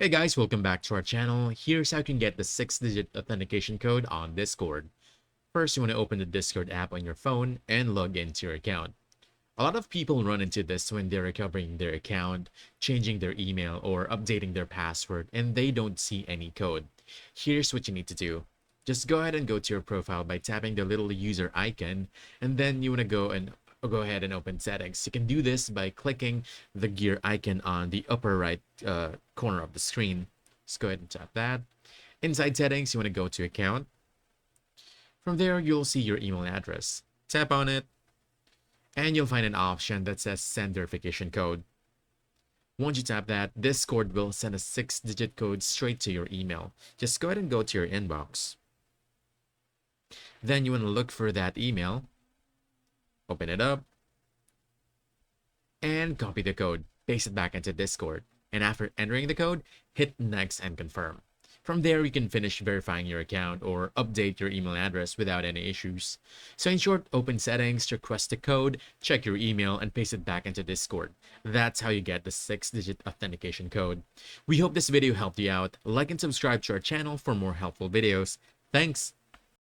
Hey guys, welcome back to our channel. Here's how you can get the 6-digit authentication code on Discord. First, you want to open the Discord app on your phone and log into your account. A lot of people run into this when they're recovering their account, changing their email, or updating their password, and they don't see any code. Here's what you need to do. Just go ahead and go to your profile by tapping the little user icon, and then you want to go ahead and open settings. You can do this by clicking the gear icon on the upper right corner of the screen. Just go ahead and tap that. Inside settings, you want to go to account. From there, you'll see your email address. Tap on it, and you'll find an option that says send verification code. Once you tap that, Discord will send a 6-digit code straight to your email. Just go ahead and go to your inbox. Then you want to look for that email, open it up, and copy the code. Paste it back into Discord. And after entering the code, hit next and confirm. From there, you can finish verifying your account or update your email address without any issues. So in short, open settings, request the code, check your email, and paste it back into Discord. That's how you get the 6-digit authentication code. We hope this video helped you out. Like and subscribe to our channel for more helpful videos. Thanks!